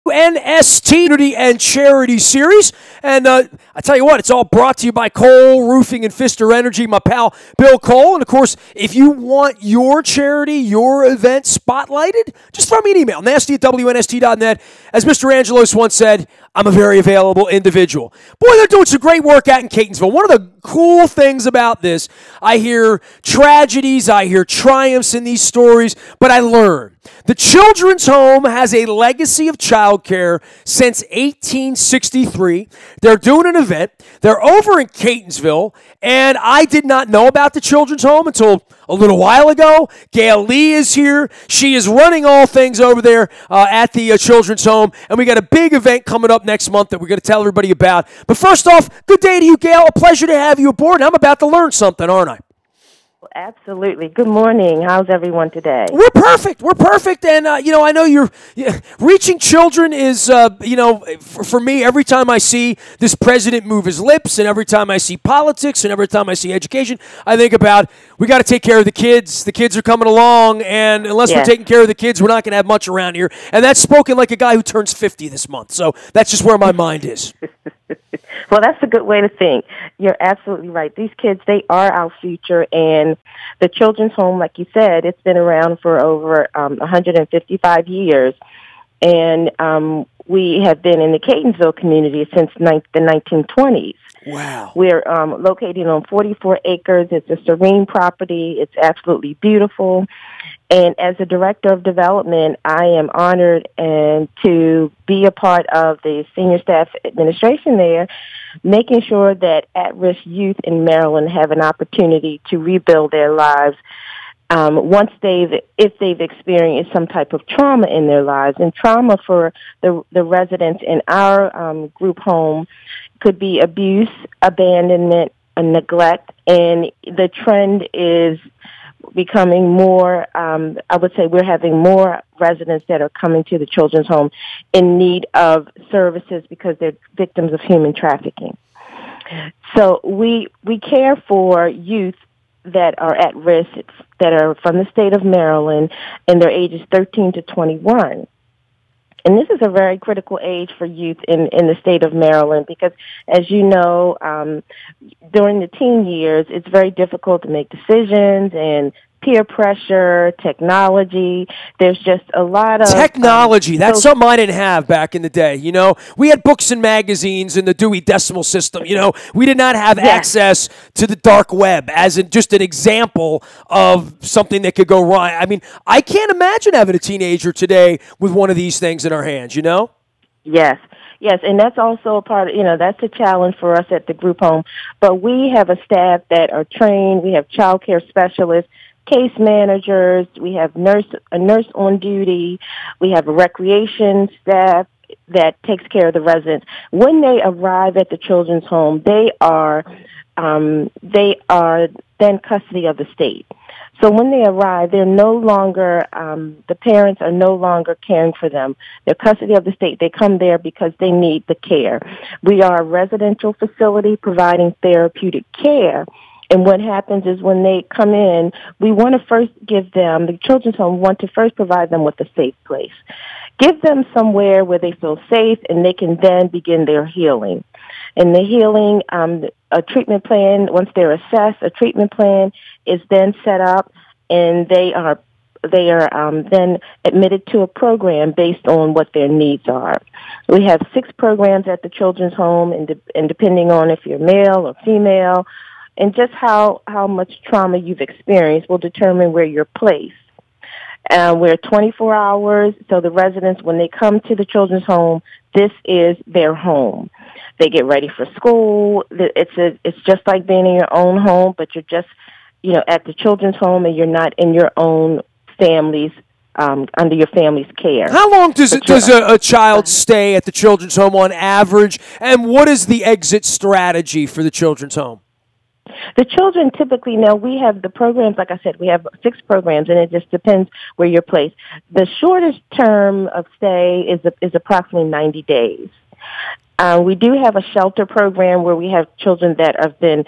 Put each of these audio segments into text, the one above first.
WNST Community and Charity Series. And I tell you what, it's all brought to you by Cole Roofing and Pfister Energy, my pal Bill Cole. And, of course, if you want your charity, your event spotlighted, just throw me an email, nasty@WNST.net. As Mr. Angelos once said, I'm a very available individual. Boy, they're doing some great work out in Catonsville. One of the cool things about this, I hear tragedies, I hear triumphs in these stories, but I learn. The Children's Home has a legacy of childcare since 1863. They're doing an event. They're over in Catonsville, and I did not know about the Children's Home until a little while ago. Gail Lee is here. She is running all things over there at the Children's Home, and we got a big event coming up next month that we're going to tell everybody about. But first off, good day to you, Gail. A pleasure to have you aboard. I'm about to learn something, aren't I? Absolutely. Good morning. How's everyone today? We're perfect. We're perfect. And, I know reaching children is, for me, every time I see this president move his lips and every time I see politics and every time I see education, I think about we got to take care of the kids. The kids are coming along, and unless we're taking care of the kids, we're not going to have much around here. And that's spoken like a guy who turns 50 this month. So that's just where my mind is. Well, that's a good way to think. You're absolutely right. These kids, they are our future, and the Children's Home, like you said, it's been around for over 155 years, and we have been in the Catonsville community since the 1920s. Wow. We're located on 44 acres. It's a serene property. It's absolutely beautiful. And as a director of development, I am honored and to be a part of the senior staff administration there, making sure that at-risk youth in Maryland have an opportunity to rebuild their lives if they've experienced some type of trauma in their lives. And trauma for the residents in our group home could be abuse, abandonment, neglect, and the trend is becoming more, I would say we're having more residents that are coming to the Children's Home in need of services because they're victims of human trafficking. So we care for youth that are at risk, that are from the state of Maryland, and they're ages 13 to 21. And this is a very critical age for youth in the state of Maryland because, as you know, during the teen years, it's very difficult to make decisions and peer pressure, technology. There's just a lot of... Technology. That's something I didn't have back in the day. We had books and magazines in the Dewey Decimal System. We did not have access to the dark web as just an example of something that could go wrong. I mean, I can't imagine having a teenager today with one of these things in our hands, Yes. Yes, and that's also a part of, that's a challenge for us at the group home. But we have a staff that are trained. We have child care specialists, case managers, we have a nurse on duty, we have a recreation staff that takes care of the residents. When they arrive at the Children's Home, they are then custody of the state. So when they arrive, they're no longer, the parents are no longer caring for them. They're custody of the state. They come there because they need the care. We are a residential facility providing therapeutic care. And what happens is when they come in, we want to first give them, the Children's Home want to first provide them with a safe place. Give them somewhere where they feel safe and they can then begin their healing. And the healing, a treatment plan, once they're assessed, a treatment plan is then set up and they are then admitted to a program based on what their needs are. We have 6 programs at the Children's Home and depending on if you're male or female, and just how much trauma you've experienced will determine where you're placed. We're 24 hours, so the residents, when they come to the Children's Home, this is their home. They get ready for school. It's just like being in your own home, but you're just, at the Children's Home, and you're not in your own family's under your family's care. How long does a child stay at the Children's Home on average, and what is the exit strategy for the Children's Home? The children typically, now we have the programs, like I said, we have 6 programs, and it just depends where you're placed. The shortest term of stay is approximately 90 days. We do have a shelter program where we have children that have been,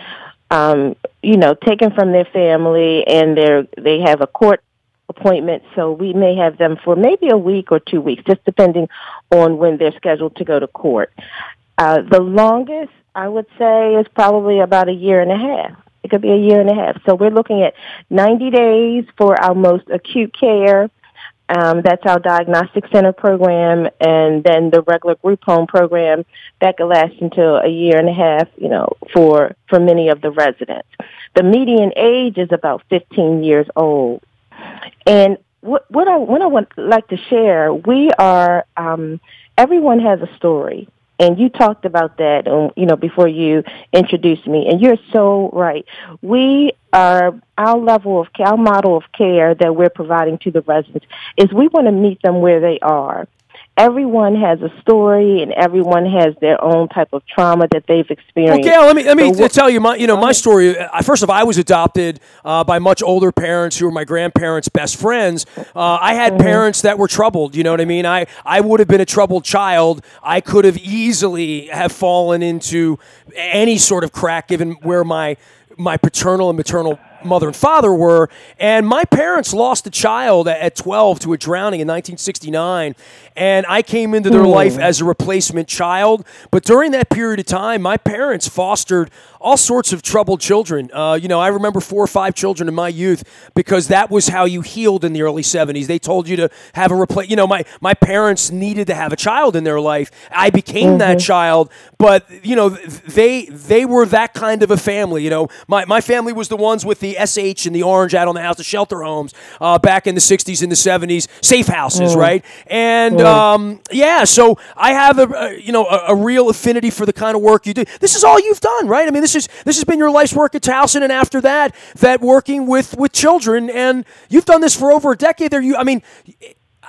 taken from their family, and they have a court appointments, so we may have them for maybe a week or 2 weeks, just depending on when they're scheduled to go to court. The longest, I would say, is probably about a year and a half. It could be a year and a half. So we're looking at 90 days for our most acute care. That's our diagnostic center program, and then the regular group home program that could last until a year and a half, for many of the residents. The median age is about 15 years old. And what I would like to share, we are, everyone has a story. And you talked about that, before you introduced me, and you're so right. Our model of care that we're providing to the residents is we want to meet them where they are. Everyone has a story, and everyone has their own type of trauma that they've experienced. Well, Gail, let me tell you my story. First of all, I was adopted by much older parents who were my grandparents' best friends. I had parents that were troubled. You know what I mean? I would have been a troubled child. I could have easily have fallen into any sort of crack, given where my paternal and maternal mother and father were. And my parents lost a child at 12 to a drowning in 1969. And I came into their life as a replacement child. But during that period of time, my parents fostered all sorts of troubled children. I remember 4 or 5 children in my youth, because that was how you healed in the early 70s. They told you to have a my parents needed to have a child in their life. I became that child, but they were that kind of a family. My family was the ones with the SH and the orange out on the house, the shelter homes back in the 60s and the 70s, safe houses, right? And so I have a real affinity for the kind of work you do. This is all you've done, right? I mean, this has been your life's work at Towson, and after that working with children, and you've done this for over a decade.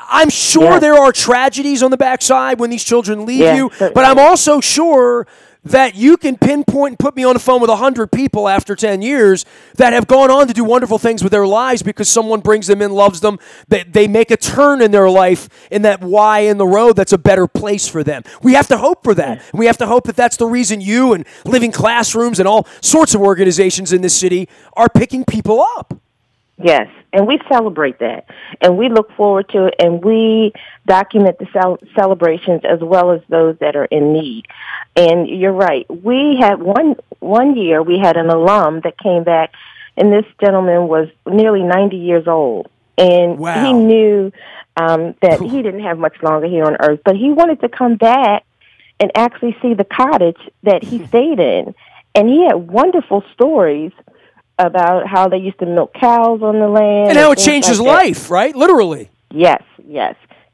I'm sure there are tragedies on the backside when these children leave you, but I'm also sure that you can pinpoint and put me on the phone with 100 people after 10 years that have gone on to do wonderful things with their lives because someone brings them in, loves them. They make a turn in their life in that Y in the road that's a better place for them. We have to hope for that. And we have to hope that that's the reason you and Living Classrooms and all sorts of organizations in this city are picking people up. Yes, and we celebrate that, and we look forward to it, and we document the celebrations as well as those that are in need. And you're right. We had one year we had an alum that came back, and this gentleman was nearly 90 years old, and he knew that he didn't have much longer here on earth, but he wanted to come back and actually see the cottage that he stayed in, and he had wonderful stories about how they used to milk cows on the land. And how it changed his life, right? Literally. Yes.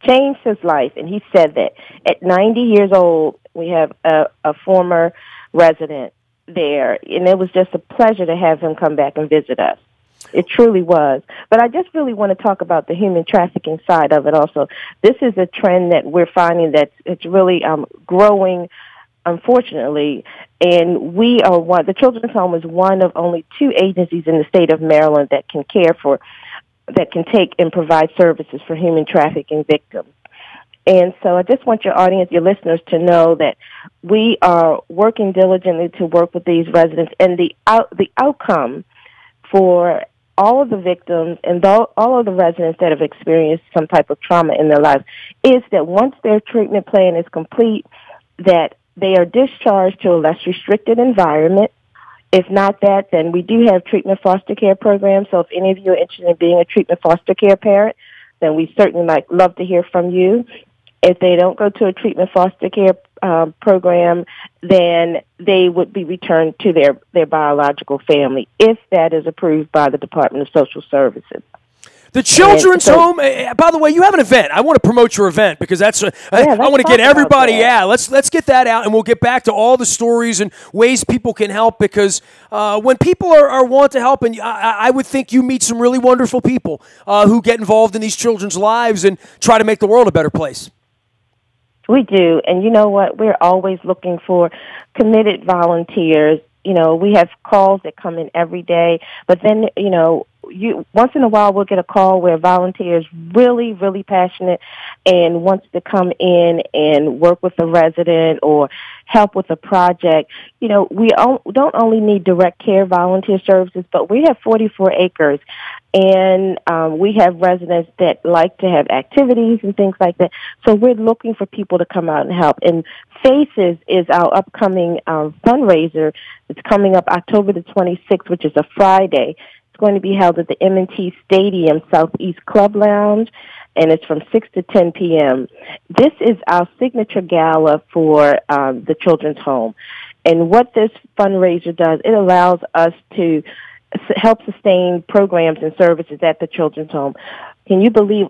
Changed his life. And he said that at 90 years old, we have a former resident there. And it was just a pleasure to have him come back and visit us. It truly was. But I just really want to talk about the human trafficking side of it also. This is a trend that we're finding that it's really growing, unfortunately, and the Children's Home is one of only 2 agencies in the state of Maryland that can take and provide services for human trafficking victims. And so I just want your audience, your listeners, to know that we are working diligently to work with these residents, and the outcome for all of the victims and all of the residents that have experienced some type of trauma in their lives is that once their treatment plan is complete, that they are discharged to a less restricted environment. If not that, then we do have treatment foster care programs. So if any of you are interested in being a treatment foster care parent, then we certainly love to hear from you. If they don't go to a treatment foster care program, then they would be returned to their biological family if that is approved by the Department of Social Services. The Children's Home, by the way, you have an event. I want to promote your event because I want to get everybody, let's get that out, and we'll get back to all the stories and ways people can help, because when people are want to help, and I would think you meet some really wonderful people who get involved in these children's lives and try to make the world a better place. We do, and you know what? We're always looking for committed volunteers. We have calls that come in every day, but then, once in a while we'll get a call where a volunteer is really, really passionate and wants to come in and work with a resident or help with a project. We don't only need direct care volunteer services, but we have 44 acres, and we have residents that like to have activities and things like that. So we're looking for people to come out and help. And Faces is our upcoming fundraiser. It's coming up October the 26th, which is a Friday. It's going to be held at the M&T Stadium Southeast Club Lounge, and it's from 6 to 10 p.m. This is our signature gala for the Children's Home. And what this fundraiser does, it allows us to help sustain programs and services at the Children's Home. Can you believe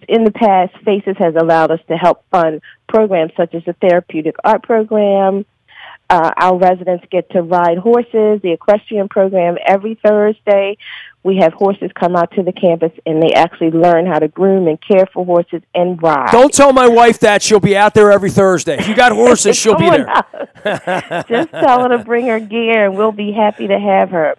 in the past, Faces has allowed us to help fund programs such as the therapeutic art program. Our residents get to ride horses, the equestrian program every Thursday. We have horses come out to the campus, and they actually learn how to groom and care for horses and ride. Don't tell my wife that. She'll be out there every Thursday. If you got horses, she'll be there. Just tell her to bring her gear, and we'll be happy to have her.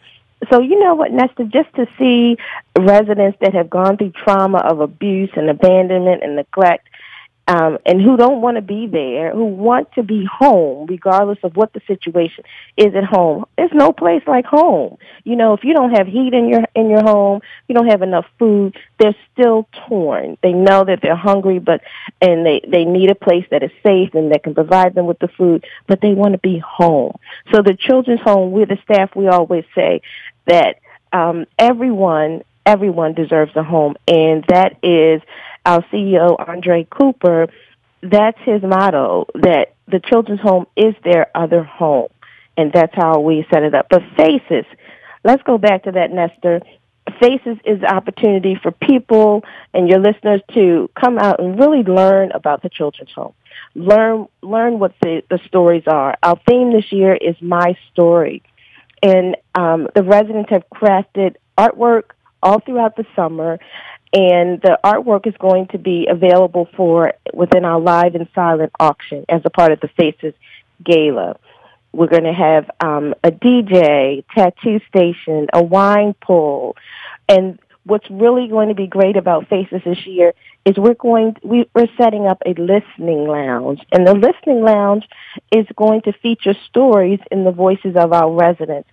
So you know what, Nestor, just to see residents that have gone through trauma of abuse and abandonment and neglect, and who don't want to be there, who want to be home, regardless of what the situation is at home. There's no place like home. If you don't have heat in your home, you don't have enough food, they're still torn. They know that they're hungry, and they need a place that is safe and that can provide them with the food, but they want to be home. So the Children's Home, we're the staff, we always say that everyone deserves a home, and that is our CEO, Andre Cooper. That's his motto, that the Children's Home is their other home, and that's how we set it up. But Faces, let's go back to that, Nestor. Faces is the opportunity for people and your listeners to come out and really learn about the Children's Home. Learn what the stories are. Our theme this year is My Story. And the residents have crafted artwork all throughout the summer, and the artwork is going to be available within our live and silent auction as a part of the Faces Gala. We're going to have a DJ, tattoo station, a wine pull, and what's really going to be great about Faces this year is we're setting up a listening lounge, and the listening lounge is going to feature stories in the voices of our residents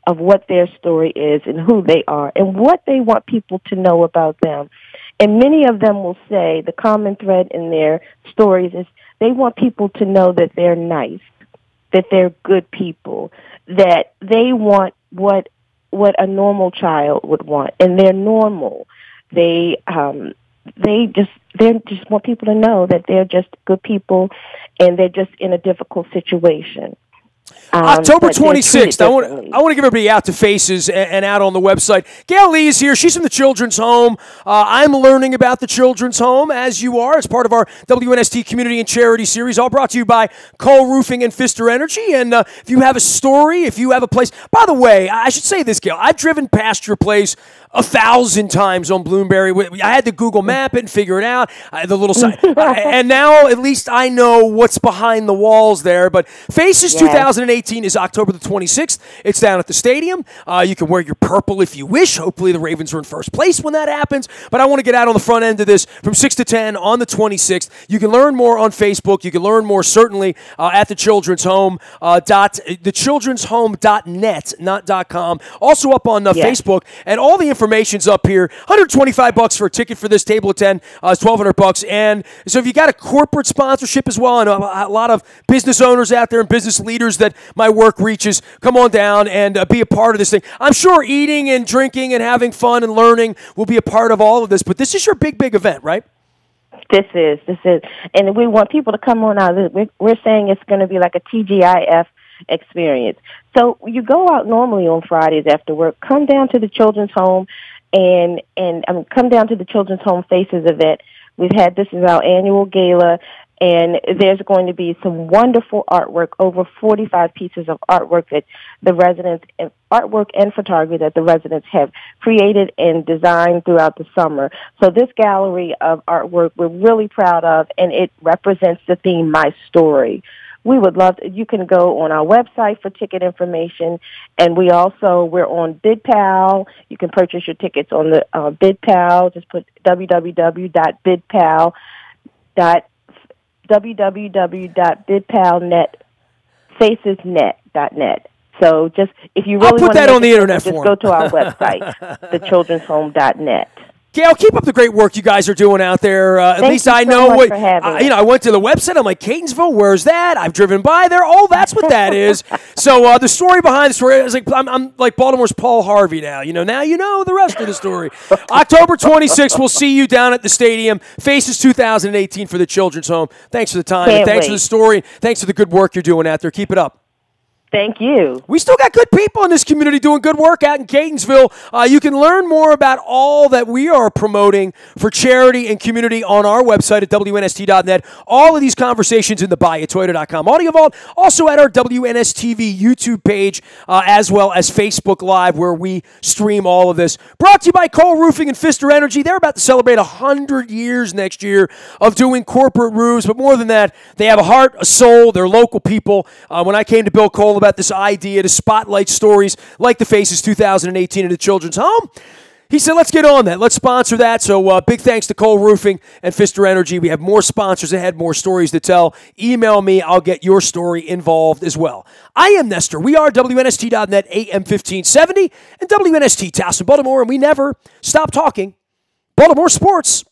of what their story is and who they are and what they want people to know about them. And many of them will say the common thread in their stories is they want people to know that they're nice, that they're good people, that they want what a normal child would want, and they're normal. They just want people to know that they're just good people and they're just in a difficult situation. October 26th. I want to give everybody out to Faces and out on the website. Gail Lee is here. She's from the Children's Home. I'm learning about the Children's Home, as you are, as part of our WNST Community and Charity Series, all brought to you by Cole Roofing and Pfister Energy. And if you have a story, if you have a place... By the way, I should say this, Gail. I've driven past your place 1,000 times on Bloomberry. I had to Google map it and figure it out. The little sign. And now at least I know what's behind the walls there. But Faces 2018 is October the 26th. It's down at the stadium. You can wear your purple if you wish. Hopefully the Ravens are in first place when that happens. But I want to get out on the front end of this from 6 to 10 on the 26th. You can learn more on Facebook. You can learn more certainly at the Children's Home, thechildren'shome.net, not .com. Also up on Facebook, and all the information's up here. $125 for a ticket for this table of 10 is $1,200. And so if you got a corporate sponsorship as well, and a lot of business owners out there and business leaders that my work reaches, come on down and be a part of this thing. I'm sure eating and drinking and having fun and learning will be a part of all of this, but this is your big event, right? This is. And we want people to come on out. We're saying it's going to be like a TGIF experience. So you go out normally on Fridays after work, come down to the Children's Home and come down to the Children's Home Faces event. This is our annual gala, and there's going to be some wonderful artwork, over 45 pieces of artwork that the residents, artwork and photography that the residents have created and designed throughout the summer. So this gallery of artwork we're really proud of, and it represents the theme, My Story. we would love to, you can go on our website for ticket information, and we're on BidPal. You can purchase your tickets on the BidPal. Just put www.bidpalnet.facesnet.net. So just, if you really I'll put that on the internet just for go to our website, thechildren'shome.net. Gail, keep up the great work you guys are doing out there. At least I know what. I went to the website. I'm like, Catonsville, where's that? I've driven by there. Oh, that's what that is. So the story behind the story is like, I'm like Baltimore's Paul Harvey now. Now you know the rest of the story. October 26th, we'll see you down at the stadium. Faces 2018 for the Children's Home. Thanks for the time. And thanks for the story. Thanks for the good work you're doing out there. Keep it up. Thank you. We still got good people in this community doing good work out in Catonsville. You can learn more about all that we are promoting for charity and community on our website at WNST.net. All of these conversations in the buyatoyota.com audio vault. Also at our WNSTV YouTube page, as well as Facebook Live, where we stream all of this. Brought to you by Cole Roofing and Pfister Energy. They're about to celebrate 100 years next year of doing corporate roofs. But more than that, they have a heart, a soul. They're local people. When I came to Bill Cole about this idea to spotlight stories like the Faces 2018 in the Children's Home, he said, let's get on that. Let's sponsor that. So big thanks to Cole Roofing and Pfister Energy. We have more sponsors ahead, more stories to tell. Email me. I'll get your story involved as well. I am Nestor. We are WNST.net, AM 1570, and WNST Towson, Baltimore, and we never stop talking Baltimore sports.